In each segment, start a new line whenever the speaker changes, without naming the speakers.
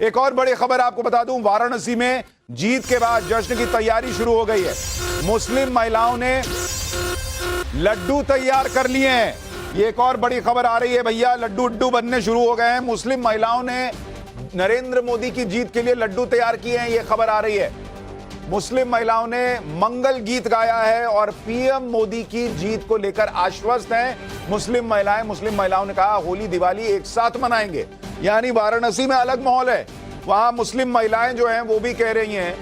एक और बड़ी खबर आपको बता दूं, वाराणसी में जीत के बाद जश्न की तैयारी शुरू हो गई है। मुस्लिम महिलाओं ने लड्डू तैयार कर लिए हैं। ये एक और बड़ी खबर आ रही है भैया, लड्डू उड्डू बनने शुरू हो गए हैं। मुस्लिम महिलाओं ने नरेंद्र मोदी की जीत के लिए लड्डू तैयार किए हैं, ये खबर आ रही है। मुस्लिम महिलाओं ने मंगल गीत गाया है और पीएम मोदी की जीत को लेकर आश्वस्त हैं मुस्लिम महिलाओं ने कहा होली दिवाली एक साथ मनाएंगे। यानी वाराणसी में अलग माहौल है। वहां मुस्लिम महिलाएं जो हैं वो भी कह रही हैं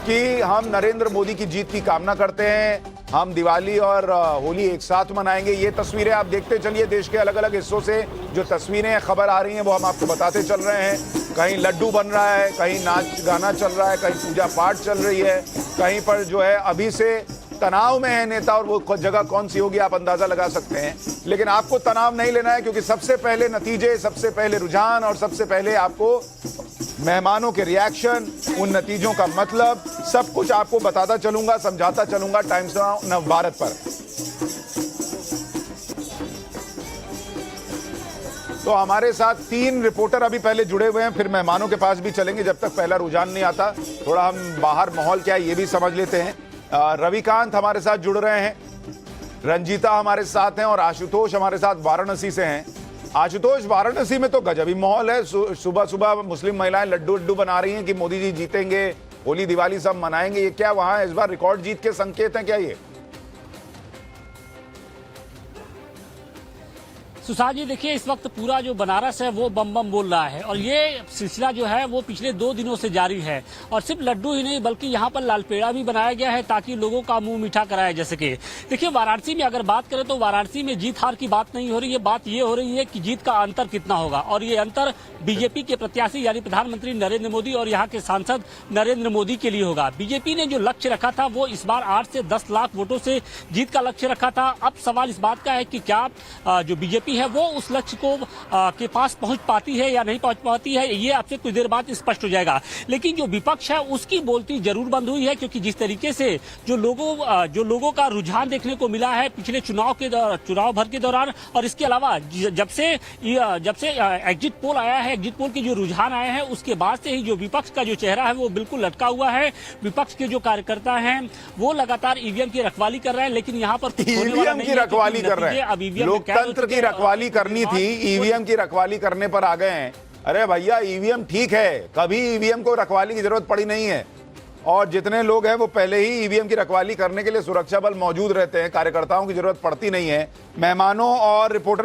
कि हम नरेंद्र मोदी की जीत की कामना करते हैं, हम दिवाली और होली एक साथ मनाएंगे। ये तस्वीरें आप देखते चलिए, देश के अलग अलग हिस्सों से जो तस्वीरें खबर आ रही हैं वो हम आपको बताते चल रहे हैं। कहीं लड्डू बन रहा है, कहीं नाच गाना चल रहा है, कहीं पूजा पाठ चल रही है, कहीं पर जो है अभी से तनाव में है नेता, और वो जगह कौन सी होगी आप अंदाजा लगा सकते हैं। लेकिन आपको तनाव नहीं लेना है, क्योंकि सबसे पहले नतीजे, सबसे पहले रुझान और सबसे पहले आपको मेहमानों के रिएक्शन, उन नतीजों का मतलब सब कुछ आपको बताता चलूंगा, समझाता चलूंगा टाइम्स नव भारत पर। तो हमारे साथ 3 रिपोर्टर अभी पहले जुड़े हुए हैं, फिर मेहमानों के पास भी चलेंगे जब तक पहला रुझान नहीं आता। थोड़ा हम बाहर माहौल क्या है ये भी समझ लेते हैं। रविकांत हमारे साथ जुड़ रहे हैं, रंजीता हमारे साथ हैं और आशुतोष हमारे साथ वाराणसी से हैं। आशुतोष, वाराणसी में तो गजबी माहौल है। सुबह सुबह मुस्लिम महिलाएं लड्डू उड्डू बना रही हैं कि मोदी जी जीतेंगे, होली दिवाली सब मनाएंगे। ये क्या वहां इस बार रिकॉर्ड जीत के संकेत हैं क्या ये?
सुशांत जी, देखिए इस वक्त पूरा जो बनारस है वो बम बम बोल रहा है और ये सिलसिला जो है वो पिछले 2 दिनों से जारी है। और सिर्फ लड्डू ही नहीं बल्कि यहाँ पर लाल पेड़ा भी बनाया गया है ताकि लोगों का मुंह मीठा कराया जा सके। देखिए वाराणसी में अगर बात करें तो वाराणसी में जीत हार की बात नहीं हो रही है, बात ये हो रही है कि जीत का अंतर कितना होगा। और ये अंतर बीजेपी के प्रत्याशी यानी प्रधानमंत्री नरेंद्र मोदी और यहाँ के सांसद नरेंद्र मोदी के लिए होगा। बीजेपी ने जो लक्ष्य रखा था वो इस बार 8 से 10 लाख वोटों से जीत का लक्ष्य रखा था। अब सवाल इस बात का है कि क्या जो बीजेपी है वो उस लक्ष्य को के पास पहुंच पाती है या नहीं पहुंच पाती है, ये आपसे कुछ देर बाद स्पष्ट हो जाएगा। लेकिन जो विपक्ष है उसकी बोलती जरूर बंद हुई है, क्योंकि जिस तरीके से जो लोगों का रुझान देखने को मिला है पिछले चुनाव भर के दौरान, और इसके अलावा जब से एग्जिट पोल आया है, एग्जिट पोल के जो रुझान आए हैं उसके बाद से ही जो विपक्ष का जो चेहरा है वो बिल्कुल लटका हुआ है। विपक्ष के जो कार्यकर्ता हैं वो लगातार ईवीएम की रखवाली कर रहे हैं, लेकिन यहाँ पर
ईवीएम की रखवाली कर रहे हैं, लोकतंत्र की रखवाली करनी थी, ईवीएम की रखवाली करने पर आ गए हैं। अरे भैया ईवीएम ठीक है, कभी ईवीएम को रखवाली की जरूरत पड़ी नहीं है, और जितने लोग हैं वो पहले ही ईवीएम की रखवाली करने के लिए सुरक्षा बल मौजूद रहते हैं, कार्यकर्ताओं की जरूरत पड़ती नहीं है। मेहमानों और रिपोर्टर